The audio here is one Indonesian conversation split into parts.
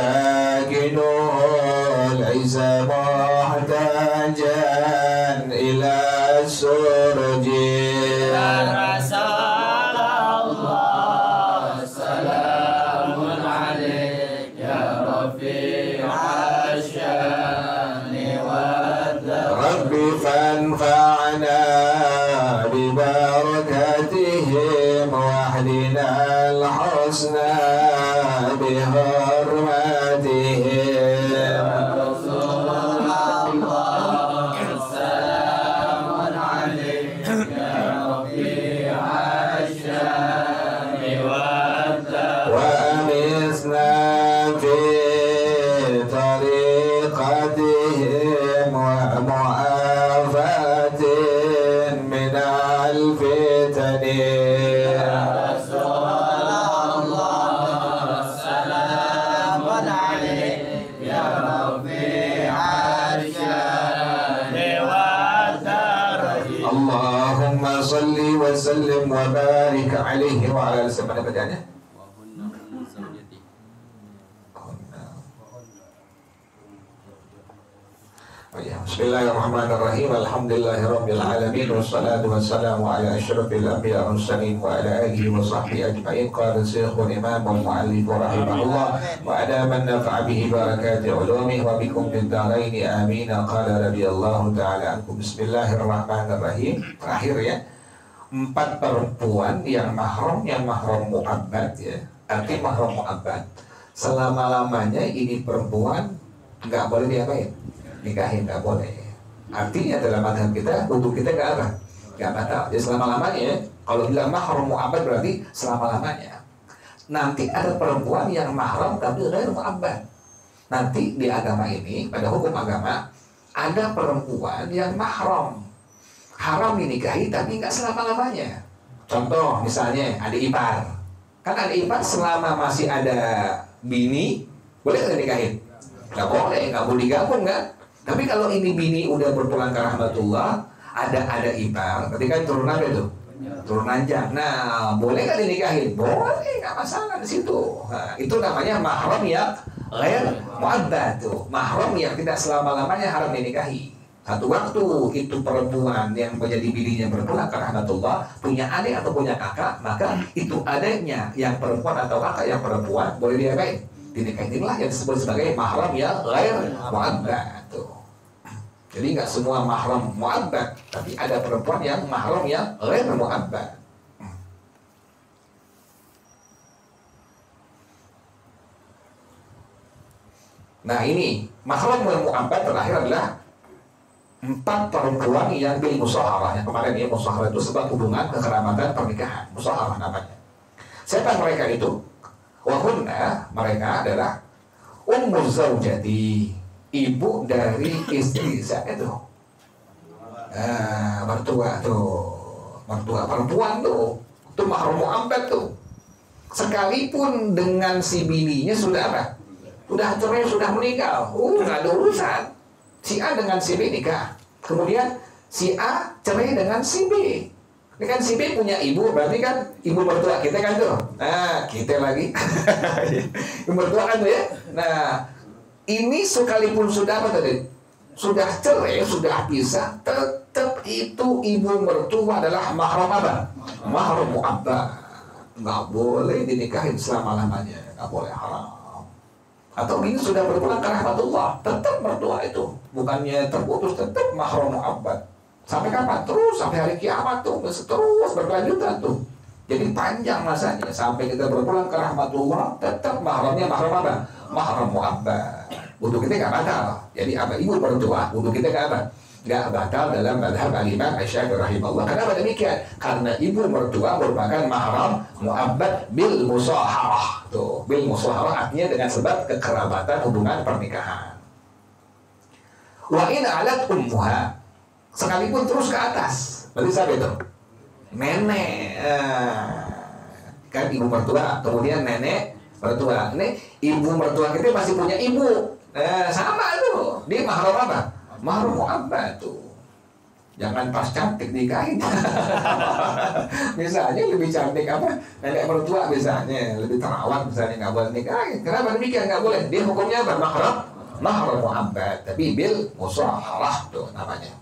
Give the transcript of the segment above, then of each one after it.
ساكنه ليس محتاجا إلى السرج يا رسول الله سلام عليك يا رفيع الشان والذوق رب فانفعنا ببركتهم واهدنا الحسنى بحرمتهم رسول الله سلام عليك يا رفيع الشان والذوق وأمسنا في طريقتهم ومعافاة من الفتن رسول الله سلام عليك يا رفيع الشان والدرج اللهم صل وسلم وبارك عليه وعلى آله وسلم بدانه. Bismillahirrahmanirrahim. Alhamdulillahirabbil alamin wassalatu wassalamu ala asyrafil anbiya'i wal mursalin wa ala alihi wa sahbihi ajma'in. Qala syekhul imam wal muallif rahimahullah wa ada man nafa'a bihi barakati ulumih wa bikum fid dharain amin. Qala radhiyallahu ta'ala ankum. Bismillahirrahmanirrahim. Terakhir ya. 4 perempuan yang mahram mu'abbad ya. Arti mahram mu'abbad. Selama-lamanya ini perempuan nggak boleh diapain? Nikahin nggak boleh. Artinya dalam madhab kita, wudhu kita nggak batal. Jadi selama-lamanya, kalau bilang mahram mu'abbad berarti selama-lamanya. Nanti ada perempuan yang mahram tapi ghair mu'abbad. Nanti di agama ini, pada hukum agama, ada perempuan yang mahram, haram dinikahi tapi nggak selama-lamanya. Contoh misalnya adik ipar. Kan adik ipar selama masih ada bini, boleh nggak nikahin? Nggak boleh, nggak boleh digabung kan? Tapi kalau ini bini udah berpulang ke rahmatullah, ada ipar, berarti kan turunan itu, turunan jam. Nah, boleh nggak dinikahin? Boleh, nggak masalah di situ. Nah, itu namanya mahram yang ghair mu'abbad tuh. Mahram yang tidak selama-lamanya haram dinikahi. Satu waktu itu perempuan yang menjadi bininya berpulang ke rahmatullah, punya adik atau punya kakak, maka itu adiknya yang perempuan atau kakak yang perempuan boleh diapain? Dinikahin. Inilah yang disebut sebagai mahram yang ghair mu'abbad tuh. Jadi nggak semua mahram mu'abbad, tapi ada perempuan yang mahram yang ghair mu'abbad. Nah ini mahram yang mu'abbad terakhir adalah 4 perempuan yang bil musaharah. Yang kemarin ya, musaharah itu sebab hubungan kekerabatan pernikahan. Musaharah namanya. Siapa mereka itu? Wahunna, mereka adalah ummu zaujati, ibu dari istri saya itu. Mertua tuh, mertua perempuan tuh, itu mahram mu'abbad tuh. Sekalipun dengan si bininya sudah apa? Sudah cerai, sudah meninggal. Nggak ada urusan. Si A dengan si B nikah. Kemudian si A cerai dengan si B. Ini kan si B punya ibu, berarti kan ibu mertua kita kan tuh. Nah, kita lagi. Ibu mertua kan tuh ya. Nah, ini sekalipun sudah apa tadi? Sudah cerai, sudah pisah, tetap itu ibu mertua adalah mahram apa? Mahram mu'abbad. Nggak boleh dinikahin selama-lamanya. Nggak boleh, haram. Atau ini sudah berpulang ke rahmatullah, tetap mertua itu. Bukannya terputus, tetap mahram mu'abbad. Sampai kapan? Terus sampai hari kiamat tuh, terus berkelanjutan tuh. Jadi panjang masanya sampai kita berpulang ke rahmatullah, tetap mahramnya mahram apa? Mahram mu'abbad. Wudhu kita nggak batal. Jadi apa? Ibu mertua, wudhu kita nggak apa? Nggak batal dalam madhab al-Imam Asy-Syafi'i rahimahullah. Kenapa demikian? Karena ibu mertua merupakan mahram mu'abbad bil musaharah. Tuh, bil musaharah artinya dengan sebab kekerabatan hubungan pernikahan. Wa in alat ummuha, sekalipun terus ke atas. Berarti siapa itu? Nenek. Kan ibu mertua, kemudian nenek mertua. Ini ibu mertua kita masih punya ibu. Sama itu. Dia mahram apa? Mahram mu'abbad tuh. Jangan pas cantik nikahin. Misalnya lebih cantik apa? Nenek mertua misalnya, lebih terawat misalnya, nggak boleh nikahin. Kenapa demikian? Nggak boleh. Dia hukumnya apa? Mahram mu'abbad. Tapi bil musaharah tuh namanya.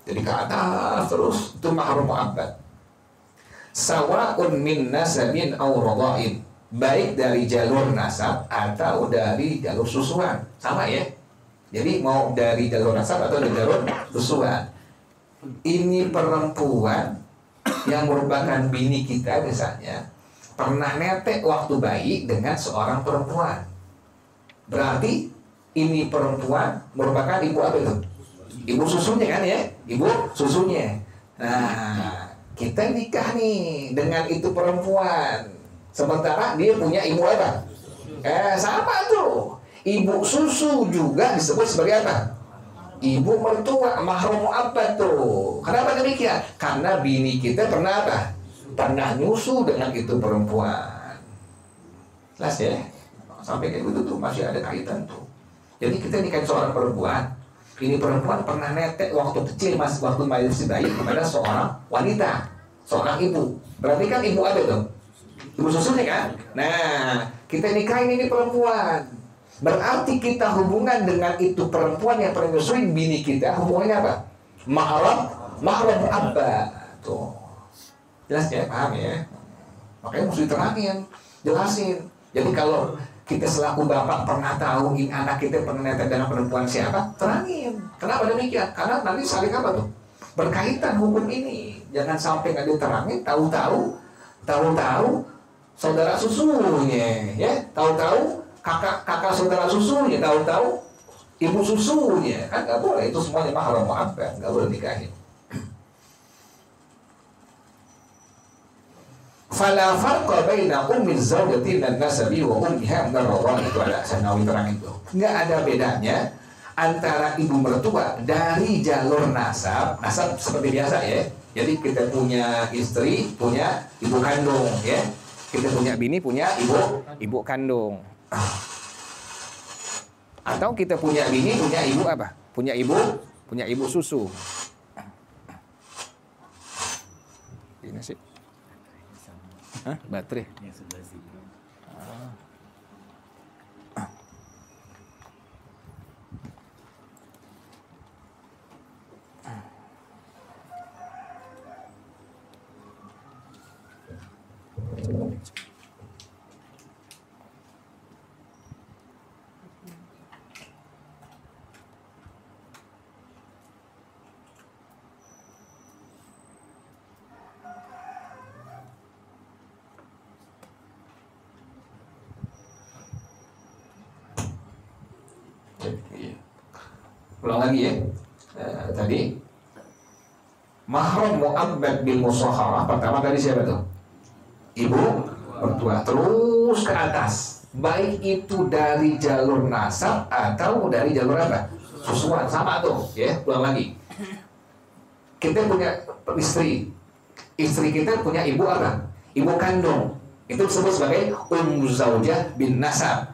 Jadi ke atas terus itu mahram mu'abbad. Sawa'un min nasabin aw radha'in. Baik dari jalur nasab atau dari jalur susuan. Sama ya. Jadi mau dari jalur nasab atau dari jalur susuan. Ini perempuan yang merupakan bini kita misalnya pernah netek waktu bayi dengan seorang perempuan. Berarti ini perempuan merupakan ibu apa itu? Ibu susunya kan ya? Ibu susunya. Nah, kita nikah nih dengan itu perempuan. Sementara dia punya ibu apa? Sama tuh. Ibu susu juga disebut sebagai apa? Ibu mertua, mahram mu'abbad tuh. Kenapa demikian? Karena bini kita pernah apa? Pernah nyusu dengan itu perempuan. Jelas ya? Sampai kayak gitu tuh masih ada kaitan tuh. Jadi kita nikahin seorang perempuan. Ini perempuan pernah netek waktu kecil, waktu masih bayi kepada seorang wanita, seorang ibu. Berarti kan ibu ada tuh, ibu susunya kan? Nah, kita nikahin ini perempuan. Berarti kita hubungan dengan itu perempuan yang pernah nyusuin bini kita, hubungannya apa? Mahram mu'abbad. Tuh. Jelas ya? Paham ya? Makanya mesti terangin, jelasin. Jadi kalau kita selaku bapak pernah tahu ini anak kita pernah netek dengan perempuan siapa, terangin. Kenapa demikian? Karena nanti saling apa tuh? Berkaitan hukum ini. Jangan sampai nggak diterangin, tahu-tahu saudara susunya, ya, tahu-tahu kakak saudara susunya, tahu-tahu ibu susunya, kan nggak boleh. Itu semuanya mahram mu'abbad, nggak boleh nikahin. Fala farqa baina ummi zawjati dan nasabi wa ummiha ar-radha'ah. Itu ada Sanawi terang itu. Nggak ada bedanya antara ibu mertua dari jalur nasab seperti biasa ya. Jadi kita punya istri, punya ibu kandung ya. Kita punya bini, punya ibu kandung. Atau kita punya bini, punya ibu apa? Punya ibu susu. Ini sih. Hah? Baterai. Ulang lagi ya. Tadi mahram mu'abbad bil musaharah. Pertama tadi siapa tuh? Ibu mertua. Terus ke atas. Baik itu dari jalur nasab atau dari jalur apa? Susuan. Sama tuh ya. Ulang lagi. Kita punya istri. Istri kita punya ibu apa? Ibu kandung. Itu disebut sebagai ummu zaujah bin nasab.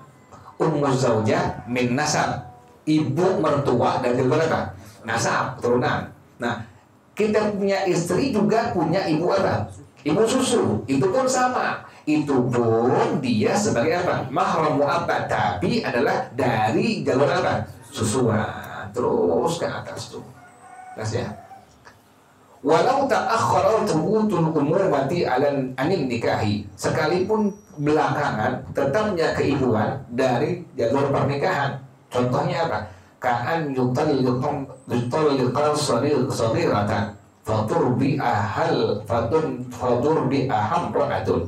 Ummu zaujah min nasab. Ibu mertua dari berapa? Nasab, keturunan. Nah, kita punya istri juga punya ibu apa? Ibu susu. Itu pun sama. Itu pun dia sebagai apa? Mahram mu'abbad, tapi adalah dari jalur apa? Susuan. Terus ke atas tuh. Jelas ya? Walau ta'akhkhara thubutul umumati 'anil nikahi. Sekalipun belakangan tetapnya keibuan dari jalur pernikahan. Contohnya apa? Ka'an yutalliqan saghiratan faturbi aham ra'atun.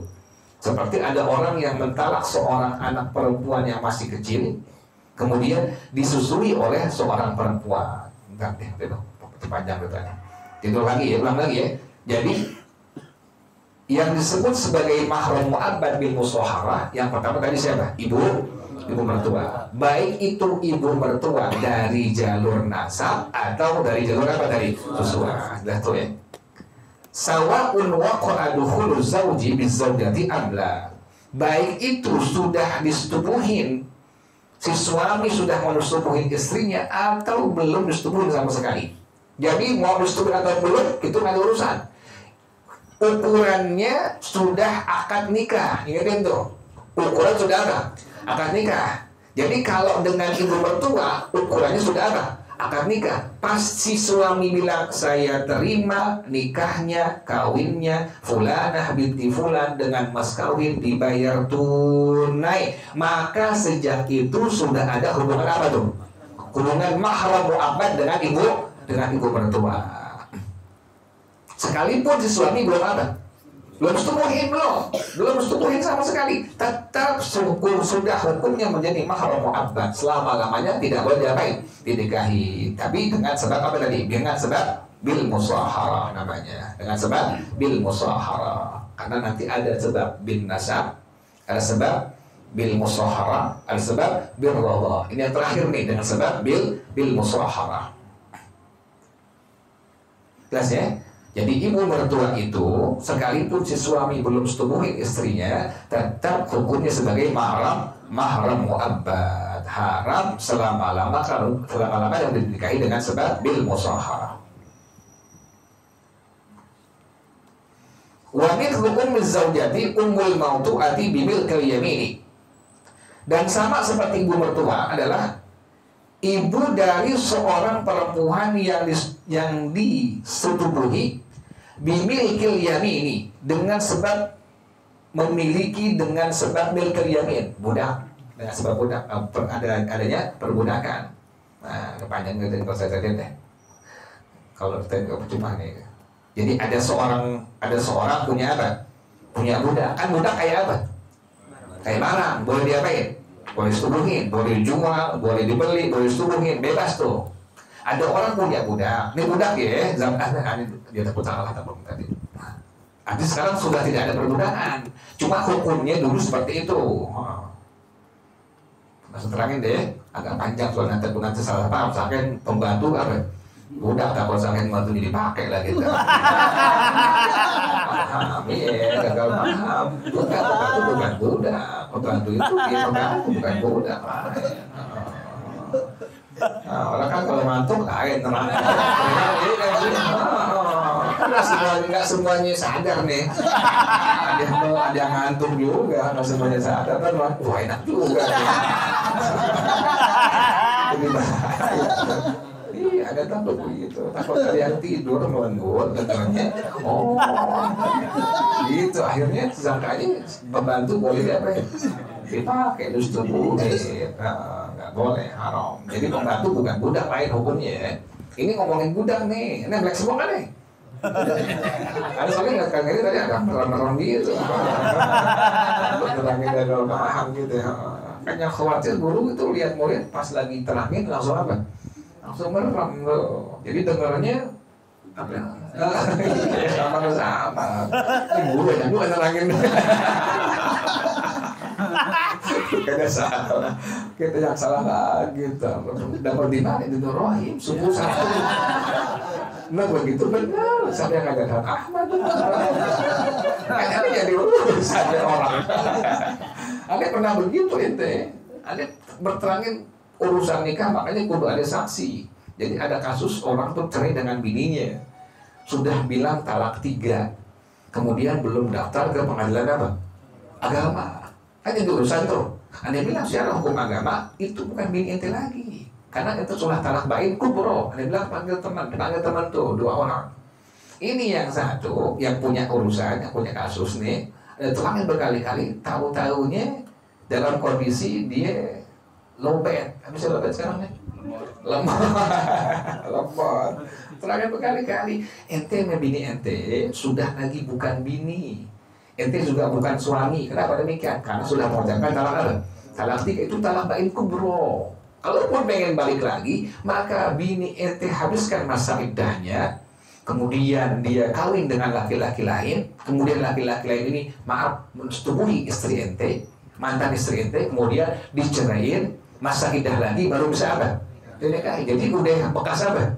Seperti ada orang yang mentalak seorang anak perempuan yang masih kecil, kemudian disusui oleh seorang perempuan. Enggak deh, itu panjang katanya. Tidur lagi ya, ulang lagi ya. Jadi yang disebut sebagai mahram mu'abbad bil musaharah, yang pertama tadi siapa? Ibu mertua. Baik itu ibu mertua dari jalur nasab atau dari jalur apa tadi? Susuan. Dah tuh ya. Sawa'un waqa'a dukhulu zawji bizaujati amla. Baik itu sudah disetubuhin, si suami sudah menustubuhin istrinya atau belum disetubuhin sama sekali. Jadi mau disetujui atau belum itu nggak ada urusan. Ukurannya sudah akad nikah, ingetin tuh. Ukuran sudah ada akad nikah. Jadi kalau dengan ibu mertua ukurannya sudah ada akad nikah. Pas si suami bilang saya terima nikahnya, kawinnya fulanah binti fulan dengan mas kawin dibayar tunai, maka sejak itu sudah ada hubungan apa tuh? Hubungan mahram mu'abbad dengan ibu mertua. Sekalipun si suami belum apa? Belum setubuhin sama sekali, tetap sudah hukumnya menjadi mahram mu'abbad, selama-lamanya tidak boleh diapain? Dinikahi. Tapi dengan sebab apa tadi? Dengan sebab bil musaharah namanya. Dengan sebab bil musaharah. Karena nanti ada sebab bin nasab, ada sebab bil musaharah, ada sebab bil radha. Ini yang terakhir nih, dengan sebab bil musaharah. Jelas ya? Jadi ibu mertua itu sekalipun si suami belum setubuhin istrinya, tetap hukumnya sebagai mahram mu'abbad, haram selama-lama yang dinikahi dengan sebab bil musaharah. Wa min hukum zaujati ummul mautu'ati bimilkil yamini. Dan sama seperti ibu mertua adalah ibu dari seorang perempuan yang disetubuhi bimilkil yamini, dengan sebab memiliki, dengan sebab milkil yamin, budak, dengan sebab budak, adanya perbudakan. Nah, kepanjang gitu kalau saya lihat deh. Kalau kita percuma nih. Jadi ada seorang punya apa? Punya budak. Kan budak kayak apa? Kayak barang, boleh diapain? Boleh disetubuhin, boleh dijual, boleh dibeli, boleh disetubuhin, bebas tuh. Ada orang punya budak, ini budak ya, dia takut salah tadi. Tapi sekarang sudah tidak ada perbudakan, cuma hukumnya dulu seperti itu. Langsung terangin deh, agak panjang soal nanti salah paham, misalkan pembantu apa? Budak takut misalkan pembantu ini dipakai lagi. Paham ya, gagal paham. Pembantu bukan budak, pembantu itu pembantu bukan budak. Nah, orang kan kalau ngantuk lain tenang. Nggak semuanya sadar nih. Ada yang ngantuk juga, nggak semuanya sadar kan? Wah enak juga. Jadi bahaya. Iya, ada takut begitu. Takut ada yang tidur melenggut, katanya. Oh, gitu. Akhirnya sangkanya pembantu boleh apa ya? Dipakai terus tubuh. Boleh, haram. Jadi pembantu bukan budak, lain hukumnya. Ini ngomongin budak nih, ini black semua kan nih. Ada soalnya nggak kayak gini tadi ada merem-merem gitu. Terangin dari dalam paham gitu ya. Kan yang khawatir guru itu lihat murid pas lagi terangin langsung apa? Langsung merem loh. Jadi dengarnya apa? Sama-sama. Ini guru yang juga terangin. Kita salah, kita yang salah lagi. Dapat di mana itu Rohim subuh satu. Nah begitu benar. Sampai yang ngajarin Ahmad. Kayaknya jadi urusan orang. Ada pernah begitu ente. Ada berterangin urusan nikah, makanya kudu ada saksi. Jadi ada kasus orang tuh cerai dengan bininya, sudah bilang talak 3, kemudian belum daftar ke pengadilan apa? Agama. Hanya urusan tuh. Anda bilang secara hukum agama itu bukan bini ente lagi, karena itu sudah talak bain kubro. Anda bilang panggil teman tuh 2 orang. Ini yang satu yang punya urusan, yang punya kasus nih, terangin berkali-kali, tahu-tahunya dalam kondisi dia lobet. Bisa lobet sekarang nih? Lemot. Terangin berkali-kali, ente sama bini ente sudah lagi bukan bini. Ente juga bukan suami. Kenapa demikian? Karena sudah mengucapkan talak apa? Talak 3 itu talak bain kubro. Kalaupun pengen balik lagi, maka bini ente habiskan masa iddahnya, kemudian dia kawin dengan laki-laki lain, kemudian laki-laki lain ini mensetubuhi istri ente, mantan istri ente, kemudian diceraiin, masa iddah lagi baru bisa apa? Dinikahi. Jadi udah bekas apa?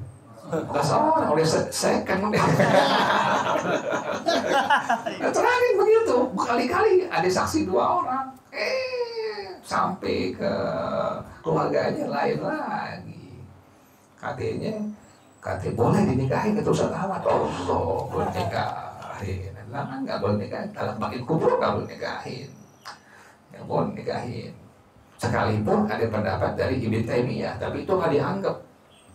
Bekas orang, oleh second udah. Terangin begitu, berkali-kali ada saksi 2 orang. Sampai ke keluarganya lain lagi. Katanya Kata boleh dinikahin itu Ustaz Ahmad. Allah boleh nikahin. Lama nggak boleh nikahin. Talak makin kubur nggak boleh nikahin. Nggak boleh nikahin. Sekalipun ada pendapat dari Ibn Taimiyah, tapi itu nggak dianggap.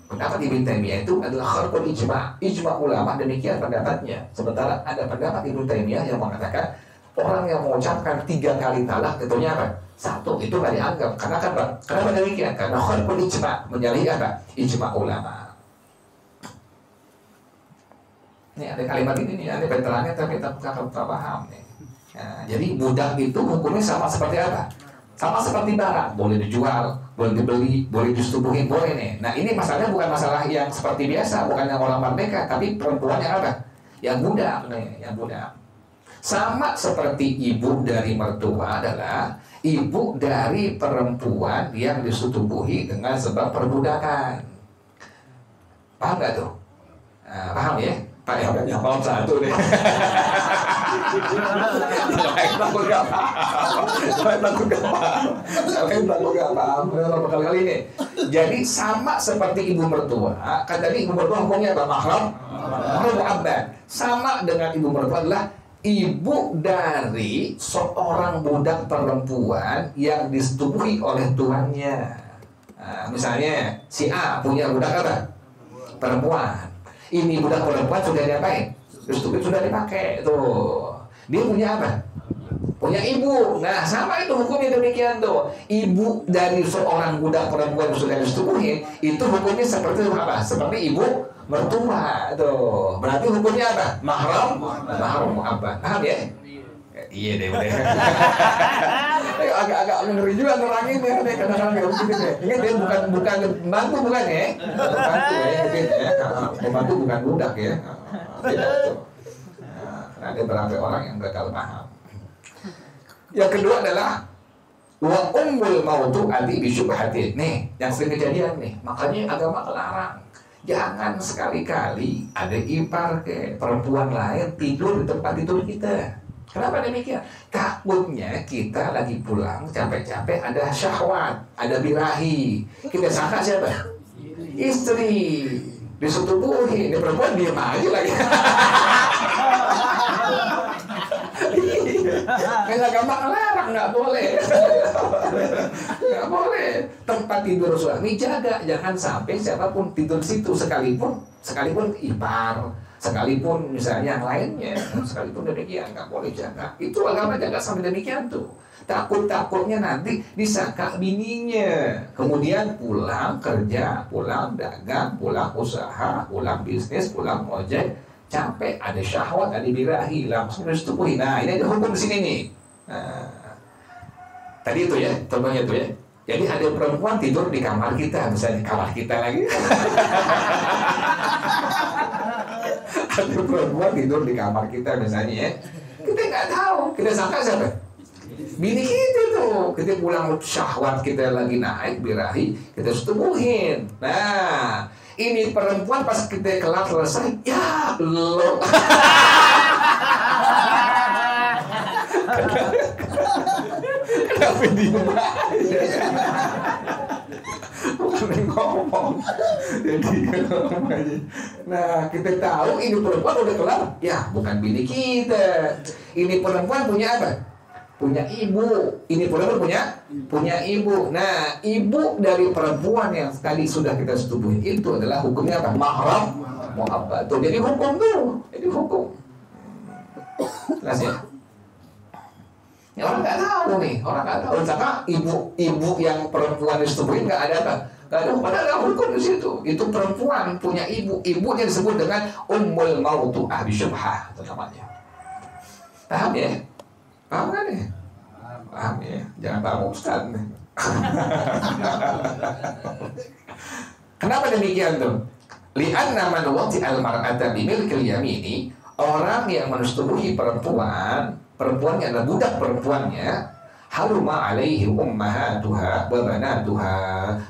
Pendapat Ibn Taimiyah itu adalah kharqul ijma'. Ijma' ulama demikian pendapatnya. Sementara ada pendapat Ibn Taimiyah yang mengatakan orang yang mengucapkan 3 kali talak tentunya apa? 1 itu nggak dianggap. Karena kan kenapa demikian? Karena kharqul ijma' menyalahi apa? Ijma' ulama. Ini ada kalimat ini nih, ada veterannya tapi tak paham nih. Nah, jadi budak itu hukumnya sama seperti apa? Sama seperti barang, boleh dijual, boleh dibeli, boleh disetubuhin, boleh nih. Nah ini masalahnya bukan masalah yang seperti biasa, bukan yang orang merdeka, tapi perempuan yang apa? Yang budak nih, yang budak. Sama seperti ibu dari mertua adalah ibu dari perempuan yang disetubuhi dengan sebab perbudakan. Paham nggak tuh? Nah, paham ya? Pak ya, paham satu deh. Takut gak paham. Kali ini. Jadi sama seperti ibu mertua. Kan tadi ibu mertua hukumnya apa? Mahram mu'abbad. Sama dengan ibu mertua adalah ibu dari seorang budak perempuan yang disetubuhi oleh tuannya. Nah, misalnya si A punya budak apa? Perempuan. Ini budak perempuan sudah diapain? Sudah dipakai tuh. Dia punya apa? Punya ibu. Nah sama itu hukumnya demikian tuh. Ibu dari seorang budak perempuan yang sudah disetubuhi itu hukumnya seperti apa? Seperti ibu mertua tuh. Berarti hukumnya apa? Mahram mu'abbad. Paham ya? Iya deh udah. Agak ngeri juga nerangin ya deh kadang-kadang gitu deh. Ini dia bukan membantu bukan ya? Membantu ya mungkin ya. Membantu bukan budak ya. Tidak tuh. Nah, ada beberapa orang yang gagal paham. Yang kedua adalah wa ummul mautu adi bisyubhatin. Nih, yang sering kejadian nih. Makanya agama larang. Jangan sekali-kali ada ipar ke perempuan lain tidur di tempat tidur kita. Kenapa demikian? Takutnya kita lagi pulang capek-capek ada syahwat, ada birahi. Kita sangka siapa? Istri. Disetubuhi. Ini perempuan diam aja lagi. Kayak agama larang, nggak boleh. Nggak boleh. Tempat tidur suami jaga. Jangan sampai siapapun tidur situ sekalipun ipar. Sekalipun misalnya yang lainnya, sekalipun demikian nggak boleh jaga. Itu agama jaga sampai demikian tuh. Takut-takutnya nanti disangka bininya. Kemudian pulang kerja, pulang dagang, pulang usaha, pulang bisnis, pulang ojek, capek, ada syahwat, ada birahi, langsung disetubuhi. Nah ini ada hukum di sini nih. Nah, tadi itu ya, contohnya itu ya. Jadi ada perempuan tidur di kamar kita, misalnya kamar kita lagi. Ada perempuan tidur di kamar kita misalnya ya. Kita nggak tahu, kita sangka siapa? Bini kita tuh. Kita pulang syahwat kita lagi naik birahi, kita setubuhin. Nah, ini perempuan pas kita kelar selesai, ya lo. Kenapa diem aja? Ngomong. Jadi ngomong aja. Nah, kita tahu ini perempuan udah kelar. Ya, bukan bini kita. Ini perempuan punya apa? Punya ibu. Ini perempuan punya ibu. Nah, ibu dari perempuan yang tadi sudah kita setubuhi itu adalah hukumnya apa? Mahram mu'abbad. Jadi hukum tuh. Jadi hukum. Jelas ya? Ya, orang nggak tahu nih, orang nggak tahu. Karena ibu yang perempuan disetubuhin nggak ada apa? Nggak ada, padahal ada hukum di situ. Itu perempuan punya ibu, ibunya disebut dengan ummul mautu bisyubhah, itu namanya. Paham ya? Paham kan ya? Paham ya? Jangan paham Ustaz. Kenapa demikian tuh? Li'anna man wati'al mar'ata bimilkil yamini, orang yang menustubuhi perempuan yang adalah budak perempuannya, haruma alaihi ummahatuha wa banatuha,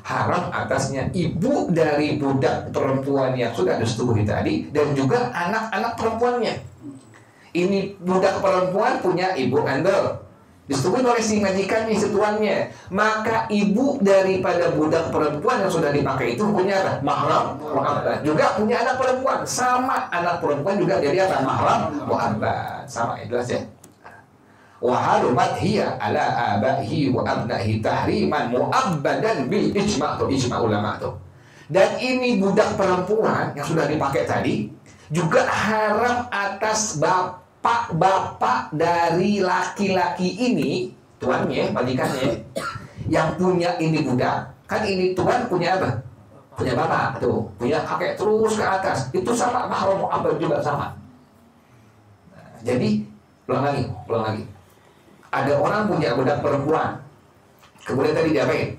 haram atasnya ibu dari budak perempuan yang sudah disetubuhi tadi dan juga anak-anak perempuannya. Ini budak perempuan punya ibu kandung, disetujui oleh si majikannya, si tuannya, maka ibu daripada budak perempuan yang sudah dipakai itu punya apa? Mahram mu'abbad. Juga punya anak perempuan, sama anak perempuan juga jadi apa? Mahram mu'abbad. Sama, jelas ya. Wa harumat hiya ala abaihi wa abnahi tahriman mu'abbadan bil ijma', tuh ijma' ulama tuh. Dan ini budak perempuan yang sudah dipakai tadi juga haram atas bapak dari laki-laki ini, tuannya, majikannya, yang punya ini budak. Kan ini tuan punya apa? Punya bapak tuh, punya kakek terus ke atas. Itu sama mahram mu'abbad juga sama. Nah, jadi ulang lagi. Ada orang punya budak perempuan, kemudian tadi diapain?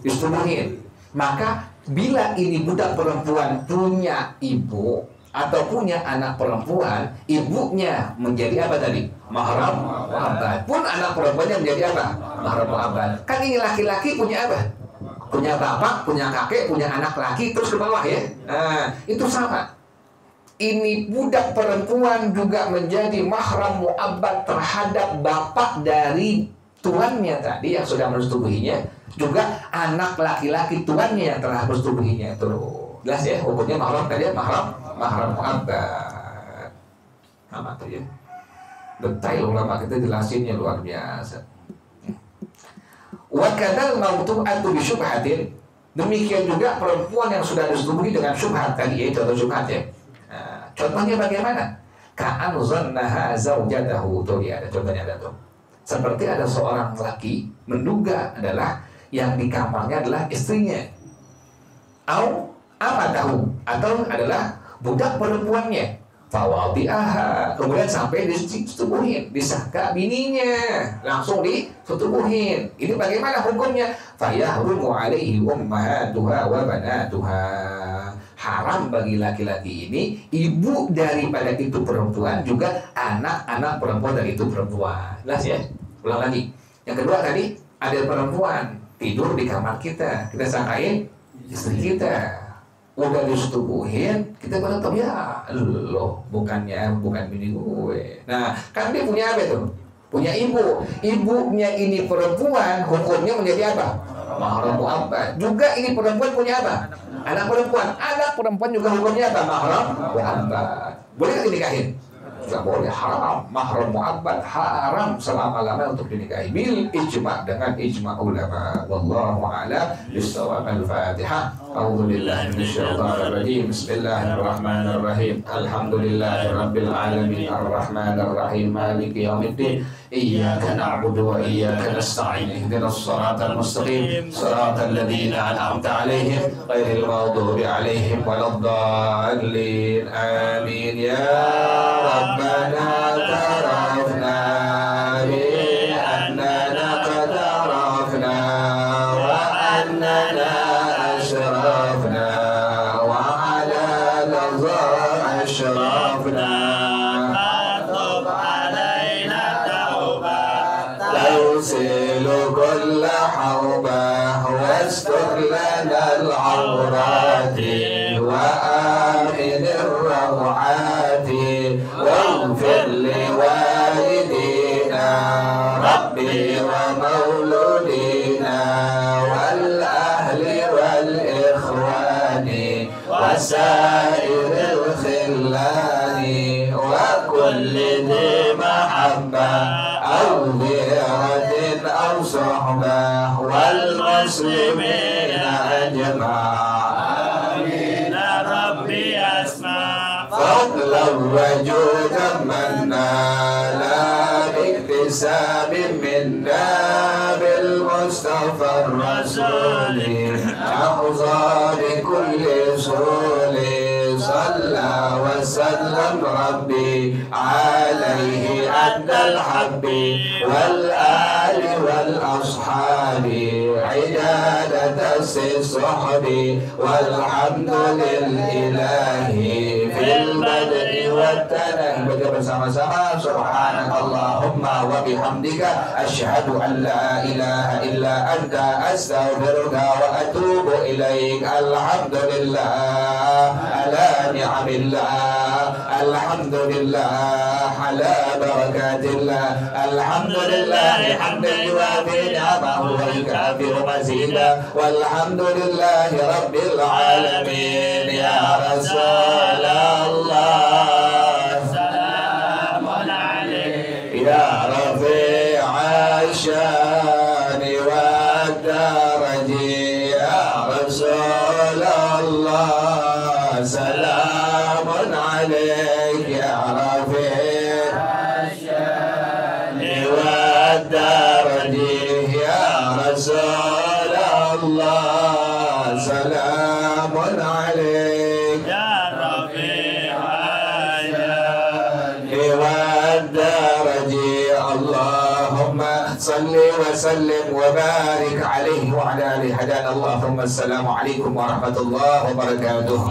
Disetubuhin. Maka bila ini budak perempuan punya ibu atau punya anak perempuan, ibunya menjadi apa tadi? Mahram mu'abbad. Pun anak perempuannya menjadi apa? Mahram mu'abbad. Kan ini laki-laki punya apa? Punya bapak, punya kakek, punya anak laki, terus ke bawah ya. Nah, itu sama. Ini budak perempuan juga menjadi mahram mu'abbad terhadap bapak dari tuannya tadi yang sudah menustubuhinya, juga anak laki-laki tuannya yang telah menustubuhinya. Itu jelas ya, hukumnya mahram tadi, mahram mu'abbad. Sama tuh ya. Detail ulama kita jelasinnya luar biasa. Wa kadal mautu'atu bi syubhatin. Demikian juga perempuan yang sudah disetubuhi dengan syubhat tadi, yaitu atau syubhatnya. Nah, contohnya bagaimana? Ka'an zannaha zaujatahu. Tuh ya, ada contohnya ada tuh. Seperti ada seorang laki menduga adalah yang di kamarnya adalah istrinya. Au amatahu, atau adalah budak perempuannya. Fawadi'aha, kemudian sampai disetubuhin, disangka bininya, langsung disetubuhin. Ini bagaimana hukumnya? Fayahrumu alaihi ummahatuha wa banatuha. Haram bagi laki-laki ini ibu daripada itu perempuan, juga anak-anak perempuan dari itu perempuan. Jelas ya? Ulang lagi. Yang kedua tadi, ada perempuan tidur di kamar kita sangkain istri kita. Udah disetubuhin, kita baru tahu ya, loh, bukan bini gue. Nah, kan dia punya apa itu? Punya ibu. Ibunya ini perempuan, hukumnya menjadi apa? Mahram mu'abbad. Juga ini perempuan punya apa? Anak perempuan. Anak perempuan juga hukumnya apa? Mahram mu'abbad. Boleh nggak dinikahin? Tidak boleh, haram. Mahram mu'abbad haram selama-lamanya untuk dinikahi. Bil ijma', dengan ijma' ulama. Wallahu a'lam bishawab. Al-Fatihah. A'udzu billahi minasyaitonir rajim. Bismillahirrahmanirrahim. Alhamdulillahi rabbil alamin. Arrahmanir rahim. Maliki yaumiddin. Iyyaka na'budu wa iyyaka nasta'in. Ihdinas siratal mustaqim. Siratal ladzina an'amta 'alaihim ghairil maghdubi 'alaihim waladdallin. Amin ya rabbana tarafna bi annana qad arafna wa annana ashrafna wa 'ala laza ashrafna. توصل كل حوبة واستر لنا العورات وآمن الروعات واغفر لوالدينا ربي ومولودينا والأهل والإخوان وسائر الخلان وكل ذي محبة أو ذرة أو صحبة والمسلمين أجمعين. آمين ربي أسمع فضلا وجودا منا لا باكتساب منا بالمصطفى الرسول أحظى بكل سول صلى وسلم ربي عليه أدى الحب والآل والأصحاب عدادة الصحب والحمد لله في البدء والتنه. Baca bersama-sama subhanakallahumma wa bihamdika asyhadu an la ilaha illa anta astaghfiruka wa atubu ilaik. Alhamdulillah ala ni'amillah الحمد لله على بركات الله الحمد لله حمدا يوافي نعمه ويكافئ مزيدا والحمد لله رب العالمين يا رسول الله سلام عليك يا رفيع الشان والدرج يا رسول الله سلام عليك يا رفيع الشان والدرج يا رسول الله سلام عليك يا رفيع الشان والدرج اللهم صل وسلم وبارك عليه وعلى آله هدانا الله ثم السلام عليكم ورحمة الله وبركاته.